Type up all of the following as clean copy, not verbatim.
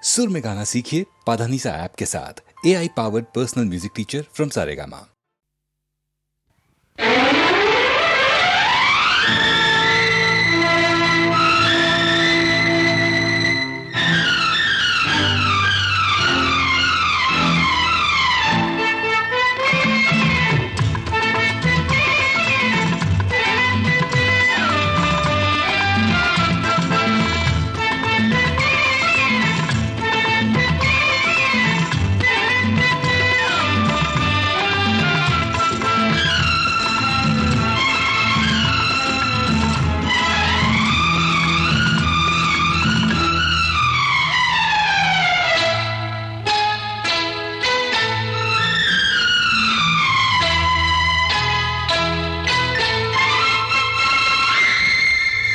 सुर में गाना सीखिए पाधानीसा ऐप के साथ। AI powered personal music teacher from Saregama.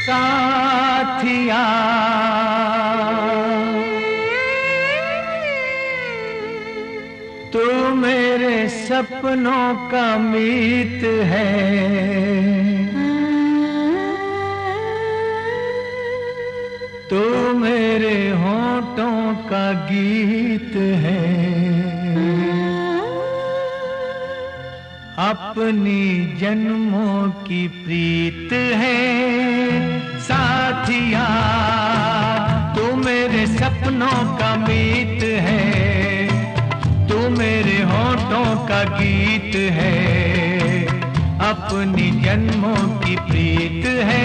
साथिया तू मेरे सपनों का मीत है, तू मेरे होठों का गीत है, अपनी जन्मों की प्रीत है। साथिया तू मेरे सपनों का मीत है, तू मेरे होठों का गीत है, अपनी जन्मों की प्रीत है।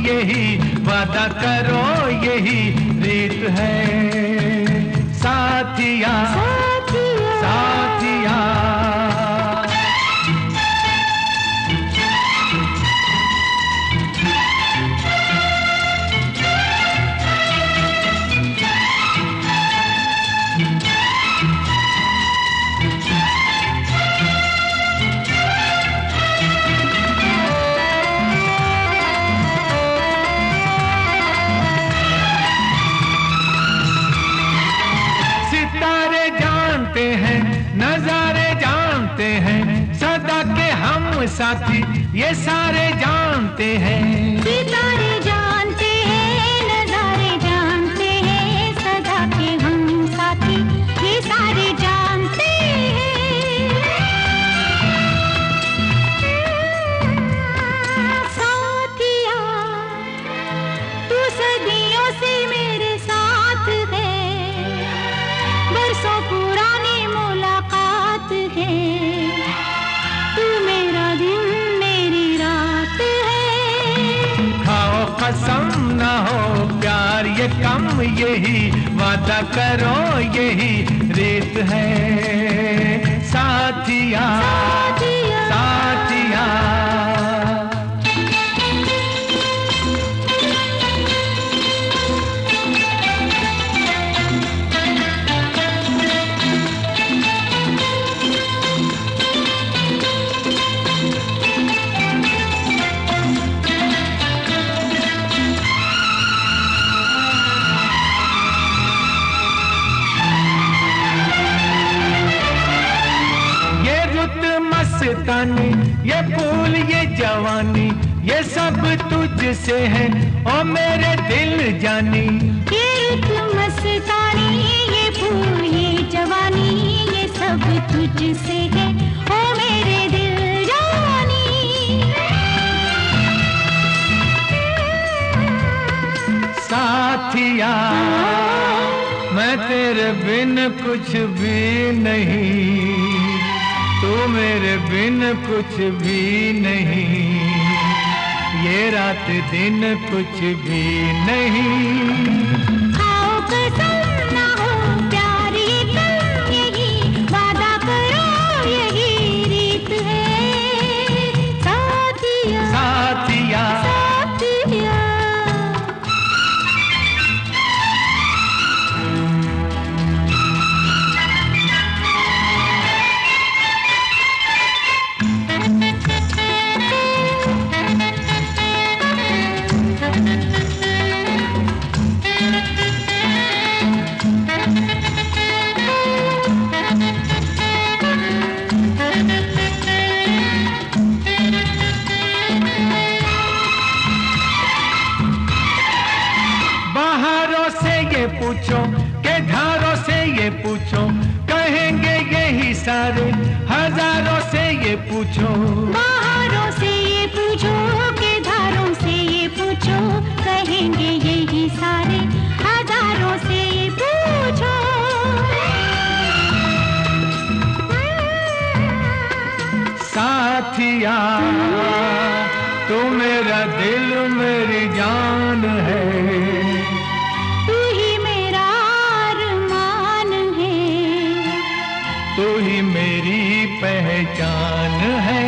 यही वादा करो यही रीत है। साथिया साथिया नजारे जानते हैं, सदा के हम साथी ये सारे जानते हैं। सितारे जानते हैं, नजारे जानते हैं, सदा के हम साथी ये सारे जानते हैं। साथिया तू सदियों से मेरे साथ है, बरसों पुरानी है, तू मेरा दिन मेरी रात है। खाओ कसम न हो प्यार ये कम, यही वादा करो यही रीत है। साथिया साथिया, साथिया मस्तानी ये फूल ये जवानी ये सब तुझसे है ओ मेरे दिल जानी। ये रुत मस्तानी ये फूल ये जवानी ये सब तुझसे है ओ मेरे दिल जानी। साथिया मैं तेरे बिन कुछ भी नहीं, तू मेरे बिन कुछ भी नहीं, ये रात दिन कुछ भी नहीं। खाओ कसम ना हो प्यार ये कम, यही वादा करो यही रीत है। साथिया साथिया साथिया साथिया तू मेरा दिल मेरी जान है, तू ही मेरा अरमान है, तू ही मेरी पहचान है।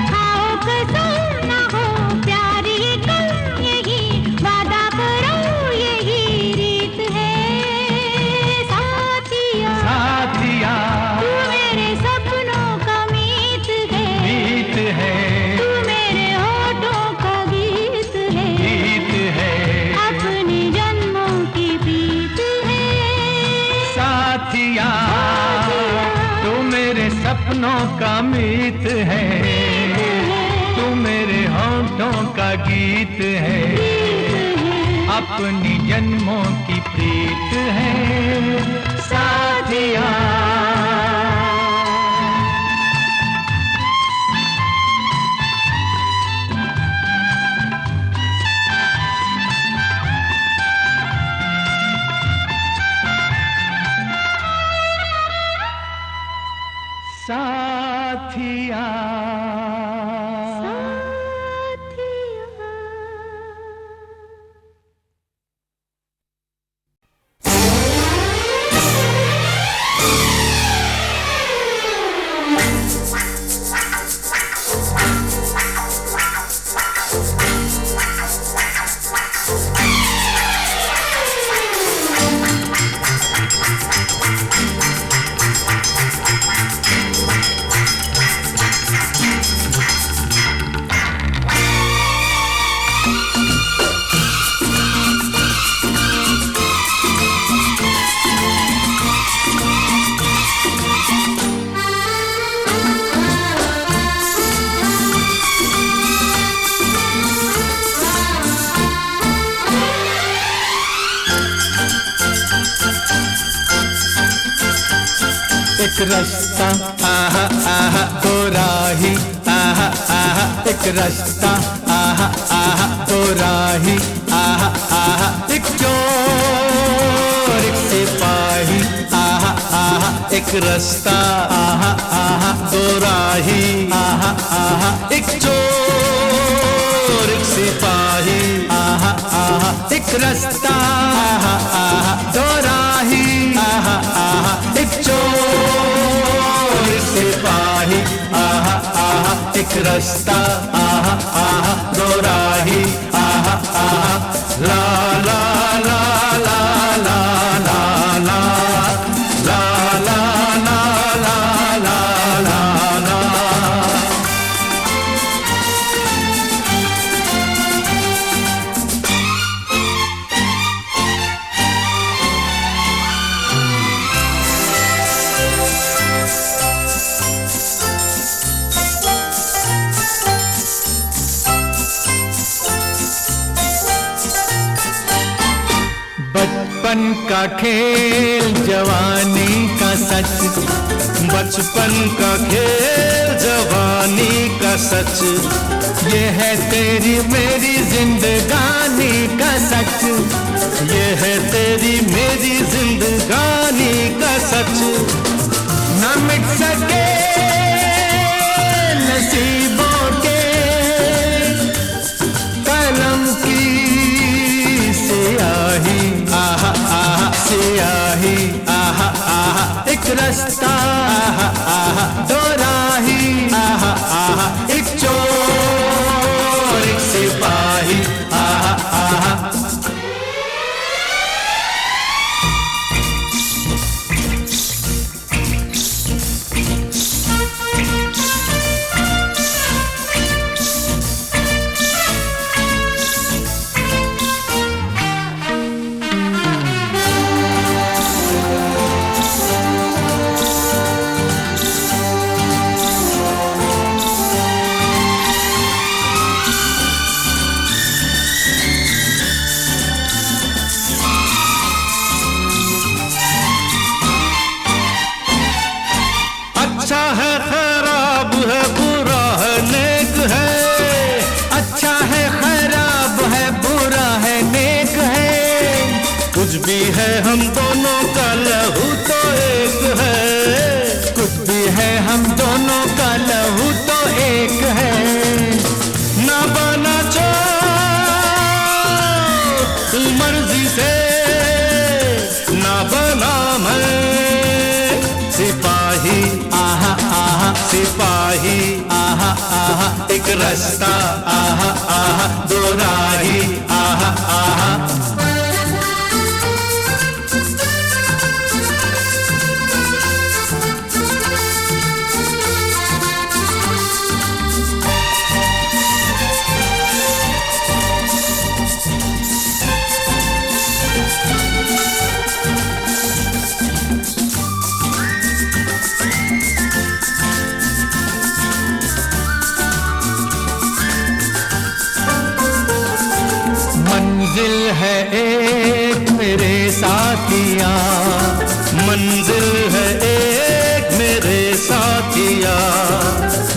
खाओ कसम ना हो प्यार ये कल, यही वादा करो यही रीत है। साथिया साथिया तू मेरे सपनों का मीत है, मीत है, तू मेरे होठों का गीत है, गीत है, अपने जन्मों की प्रीत है। साथिया तू मेरे सपनों का मीत है, तू मेरे होठों का गीत है, अपनी जन्मों की प्रीत है। साथिया साथिया एक रास्ता आहा आहा दो राही आहा आहा, एक रास्ता आहा आहा दो राही आहा आहा, एक चोर एक सिपाही आहा आहा, एक रास्ता आहा आहा दो राही आहा आहा, एक चोर एक सिपाही आहा आहा, एक रास्ता आहा आहा दो राही आहा आहा, एक चोर एक सिपाही आहा आहा, एक रास्ता आहा आहा दो राही आहा आहा, ला ला ला ला ला ला ला ला ला ला ला ला ला। बचपन का खेल जवानी का सच, बचपन का खेल जवानी का सच, ये है तेरी मेरी जिंदगानी का सच, ये है तेरी मेरी जिंदगानी का सच। न मिट सके नसीबों के कलम की सियाही आहा आहा, सियाही आहा आहा, एक रास्ता आहा आहा दो राही आहा आहा, एक चोर एक सिपाही आहा आहा। आहा एक रास्ता आहा आहा दो राही आहा आहा मंजिल है एक मेरे साथिया मंजिल है एक मेरे साथिया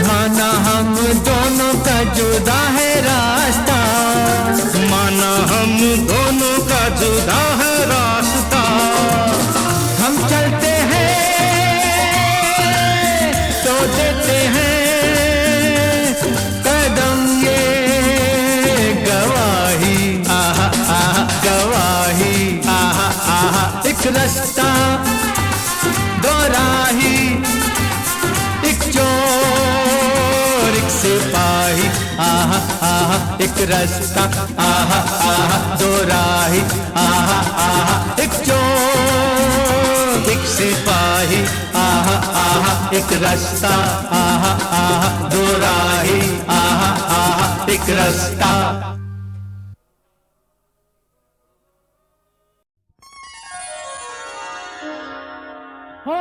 माना हम दोनों का जुदा है रास्ता माना हम दोनों का जुदा है रास्ता हम चलते हैं तो देते हैं कदम ये गवाही आहा आहा गवाही आहा आहा एक रास्ता दो राही एक चोर एक सिपाही आहा आहा एक रास्ता आहा आहा दो राही आहा आहा एक चोर एक सिपाही आहा आहा एक रास्ता आहा आहा दो राही आहा आहा एक रास्ता हो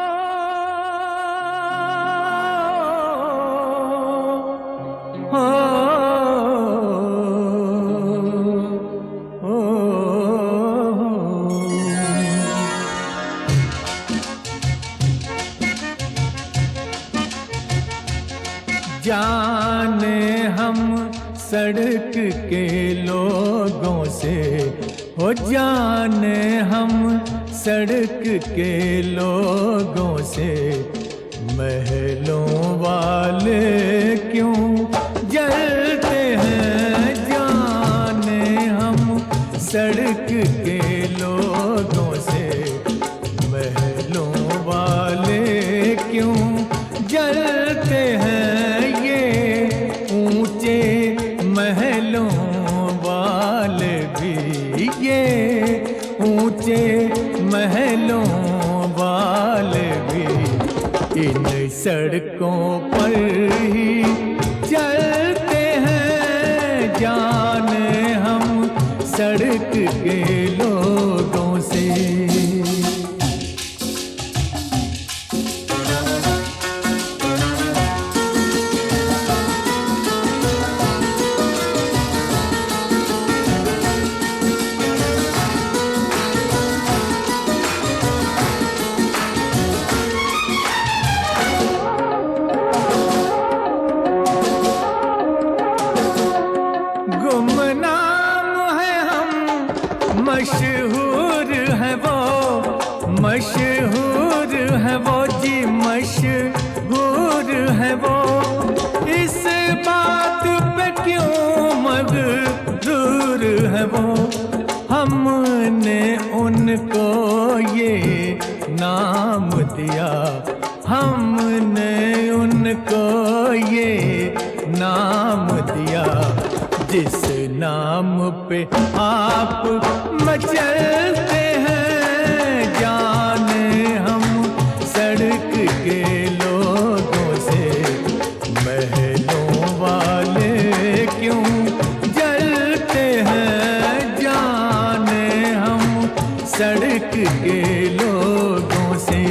जाने हम सड़क के लोगों से हो जाने हम सड़क के लोगों से महलों वाले क्यों जलते हैं जाने हम सड़क के लोगों से महलों वाले क्यों जलते हैं ये ऊंचे महलों वाले भी ये ऊंचे महलों वाले भी इन सड़कों पर ही चलते हैं जाने हम सड़क के लोगों से मशहूर है वो जी मशहूर है वो इस बात पे क्यों मगरूर है वो हमने उनको ये नाम दिया हमने उनको ये नाम दिया जिस नाम पे आप मचलते हैं जाने हम सड़क के लोगों से महलों वाले क्यों जलते हैं जाने हम सड़क के लोगों से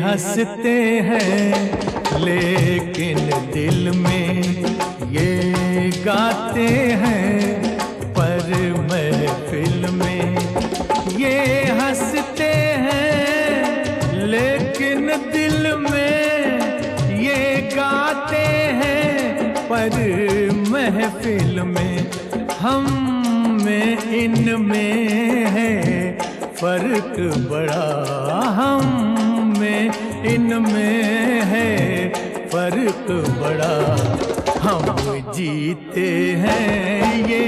हंसते हैं लेकिन दिल में ये गाते हैं पर महफिल में ये हंसते हैं लेकिन दिल में ये गाते हैं पर महफिल में, हम में इनमें है फर्क बड़ा, हम में इनमें है फर्क बड़ा। हम जीते हैं ये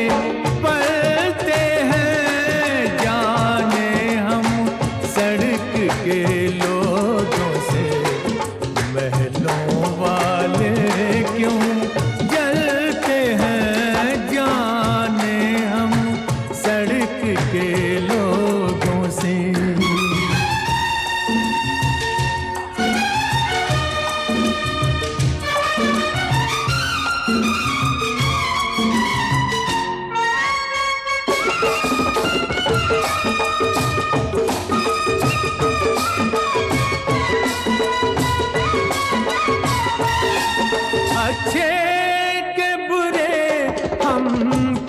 पलते हैं, जाने हम सड़क के लोगों से, महलों वाले क्यों जलते हैं, जाने हम सड़क के लोगों से। अच्छे के बुरे हम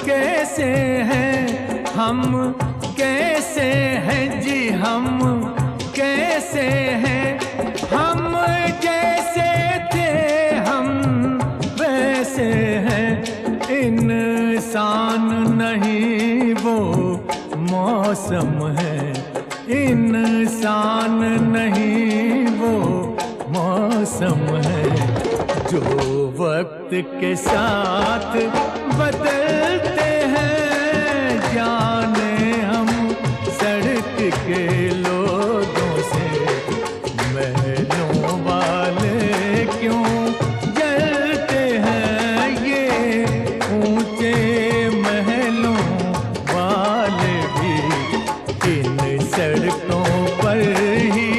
कैसे हैं, हम कैसे हैं जी, हम कैसे हैं, हम जैसे थे हम वैसे हैं। इंसान नहीं वो मौसम है, इंसान नहीं वो मौसम है, जो वक्त के साथ बदलते हैं, जाने हम सड़क के लोगों से, महलों वाले क्यों जलते हैं, ये ऊंचे महलों वाले भी इन सड़कों पर ही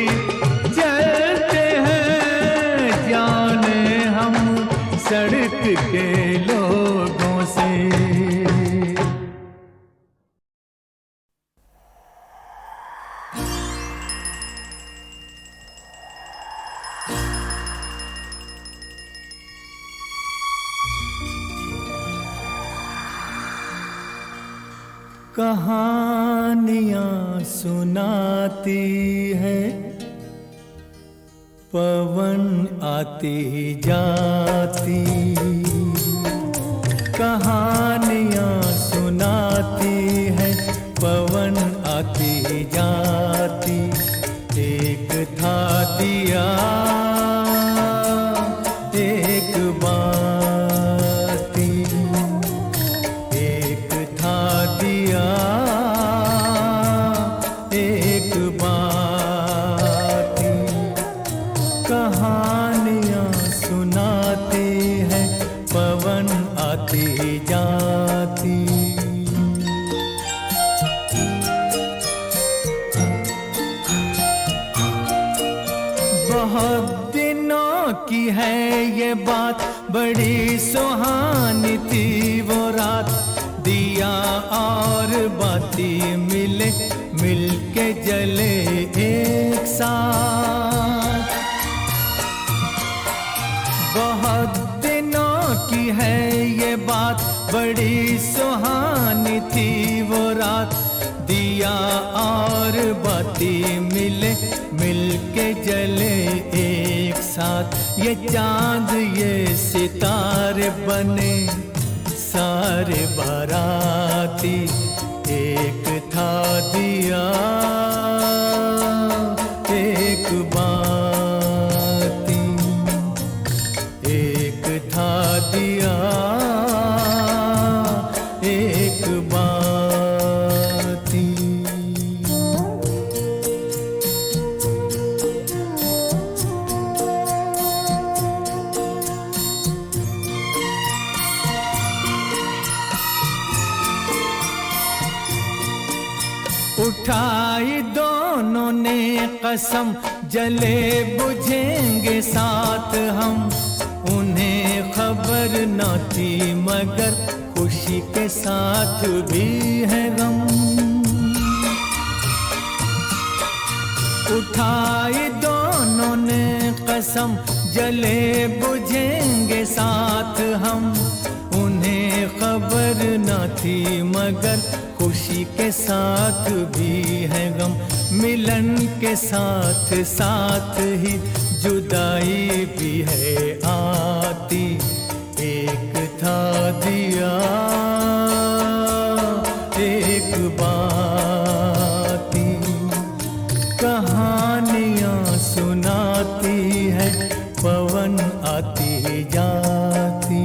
चलते हैं, जाने हम सड़क के लोगों से। कहानियाँ सुनाती है पवन आती जाती, कहानियाँ सुनाती है पवन आती जाती। एक था दिया एक बाती, एक था दिया एक बाती, कहानियाँ सुनाती है पवन आती जाती। बहुत दिनों की है ये बात, बड़ी सुहानी थी वो रात, दिया और बाती मिले मिलके जले एक साथ। बहुत दिनों की है ये बात, बड़ी सुहानी थी वो रात, दिया और बाती मिले मिलके जले एक साथ। ये चांद ये सितारे बने सारे बाराती, एक था दिया एक बाती, एक था दिया एक बाती। उठाई दोनों ने कसम, जले बुझेंगे साथ हम, उन्हें खबर न थी मगर खुशी के साथ भी है गम। उठाई दोनों ने कसम, जले बुझेंगे साथ हम, उन्हें खबर न थी मगर खुशी के साथ भी है गम। मिलन के साथ साथ ही जुदाई भी है आती, एक था दिया आती जाती।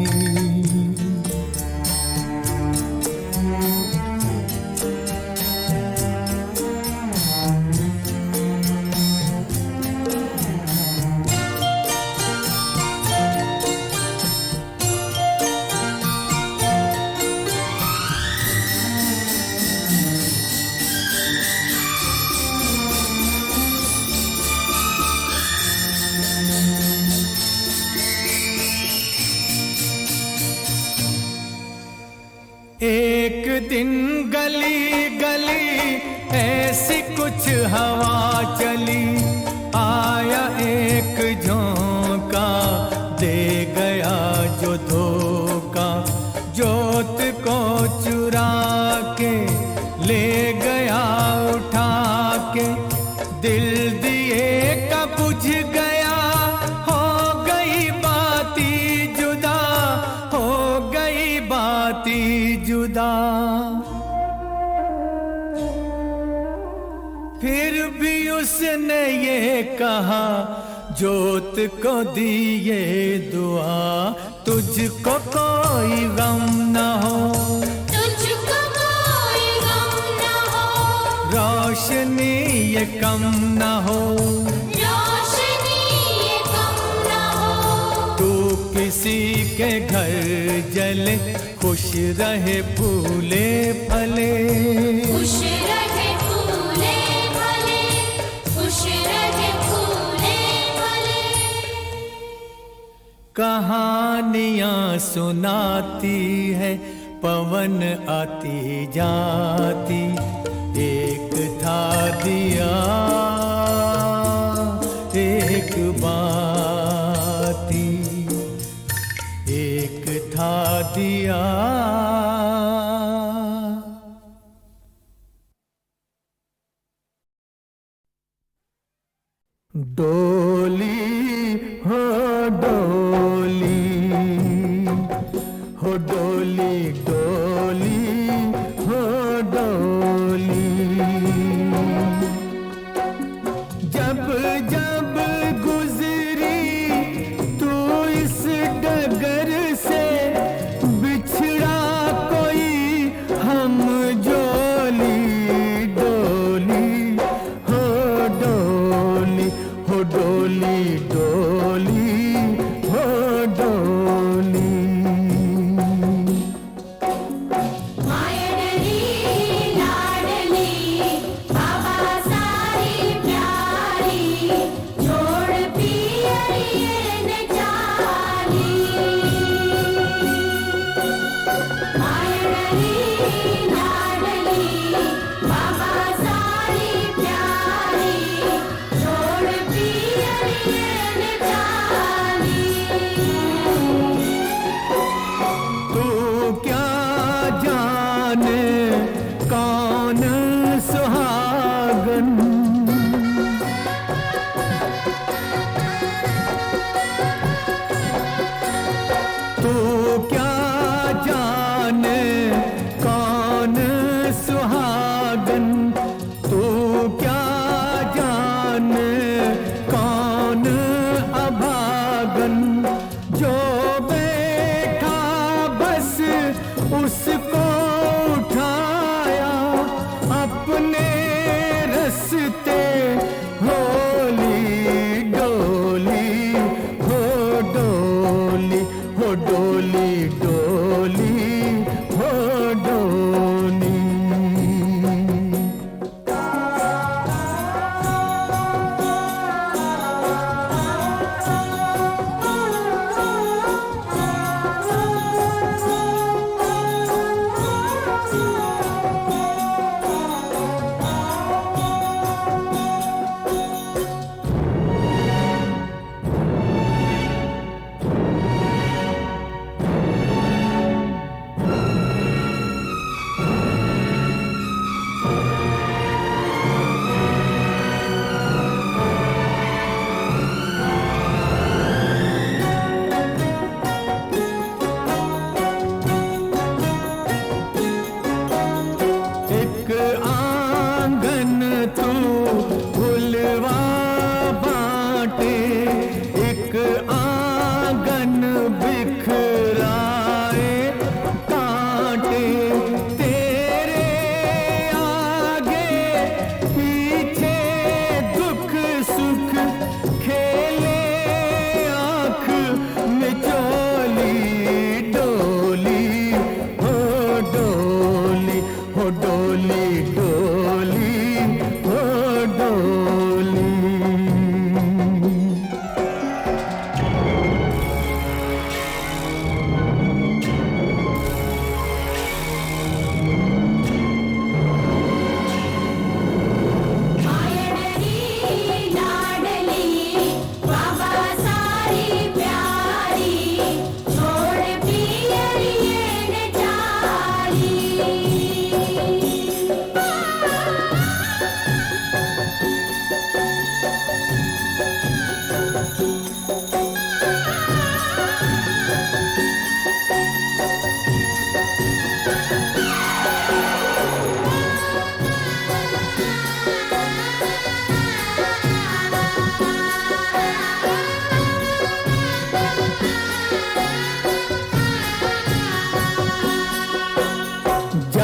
एक दिन गली गली ऐसी कुछ हवा चली, आया एक झोंका दे गया जो धोखा, जोत को चुरा के ले गया उठा के, दिल दिए का बुझ गया, हो गई बाती जुदा, हो गई बाती जुदा। फिर भी उसने ये कहा जोत को दिए दुआ, तुझको कोई गम न हो, तुझको कोई गम न हो, रोशनी ये कम न हो, रोशनी ये कम न हो। तू किसी के घर जले, खुश रहे फूले फले, खुश रहे फूले फले, खुश रहे फूले फले। कहानियां सुनाती है पवन आती जाती, एक था दिया एक बाती, एक था दिया। डोली हो डोली, हो डोली डोली हो डोली, जब जब गुजरी तू इस डगर से, बिछड़ा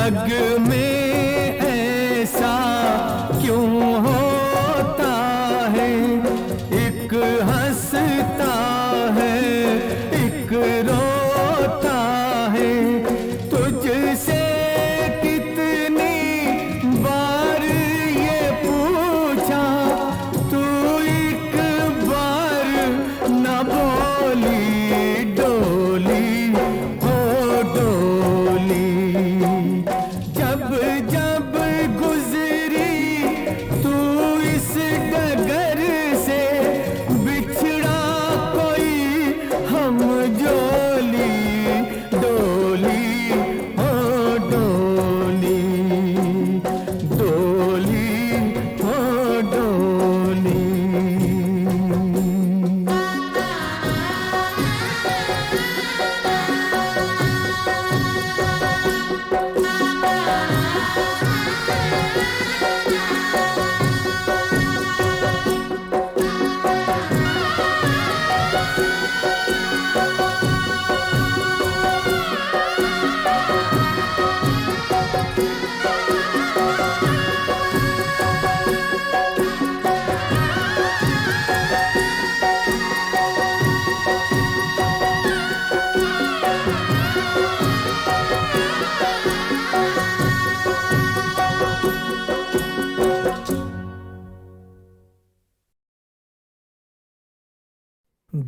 जग में ऐसा क्यों होता है, एक हंसता है एक रोता है। तुझसे कितनी बार ये पूछा, तू एक बार न बोली डोली हो डोली। जब जब गुजरी तू इस डगर से, बिछड़ा कोई हम जोली डोली हो डोली, डोली हो डोली।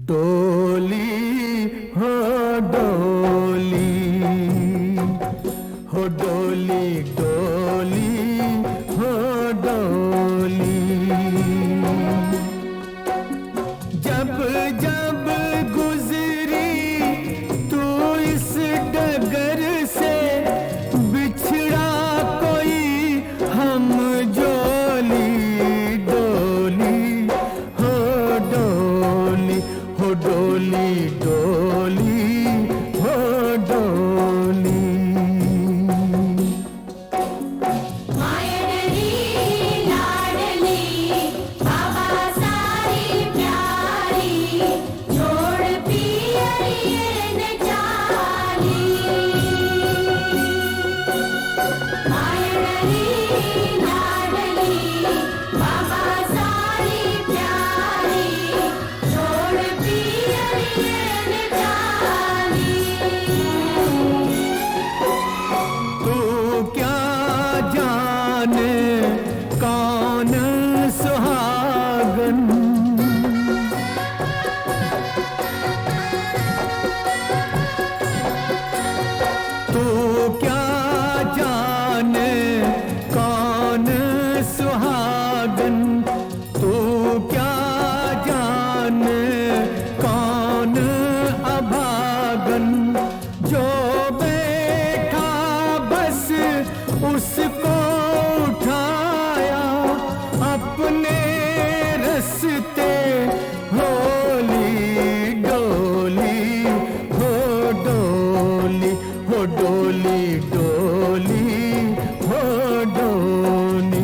डोली हो डोली हो डोली, डोली हो डोली। जब जब गुजरी तू इस डगर से, बिछड़ा कोई हम जोली डोली हो डोली हो डोली, डोली हो डोली। मायडली लाडली बाबा सारी प्यारी, छोड़ पियरिए न जाली। मायडली लाडली बाबा सारी प्यारी, छोड़ पियरिए न जाली। तू क्या जाने कौन सुहागन, तू क्या जाने कौन सुहागन, तू क्या जाने कौन अभागन। जो बैठा बस उसको उठाया, अपने रस्ते होली डोली हो डोली हो डोली, डोली हो डोली।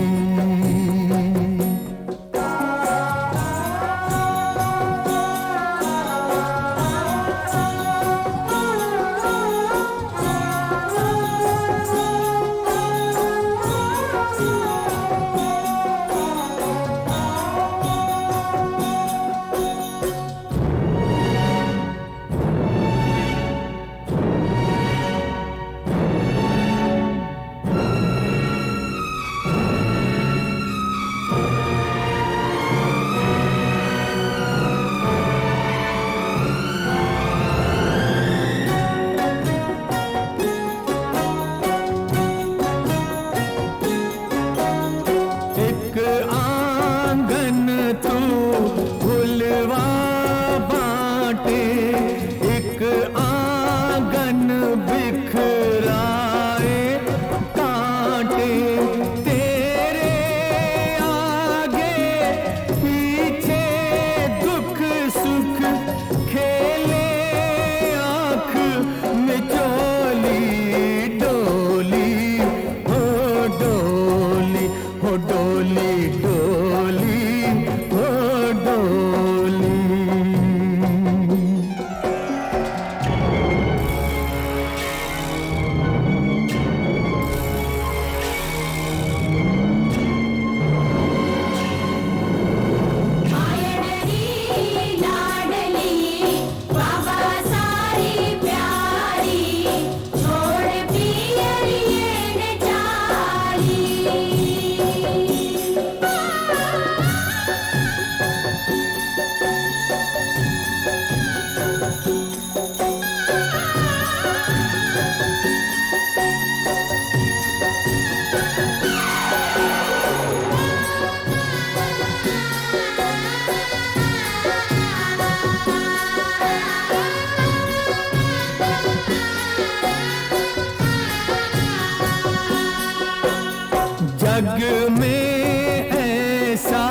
जग में ऐसा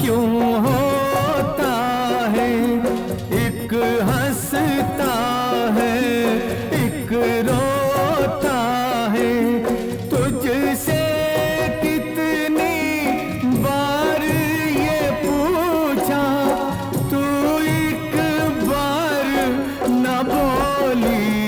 क्यों होता है, एक हंसता है एक रोता है। तुझसे कितनी बार ये पूछा, तू एक बार न बोली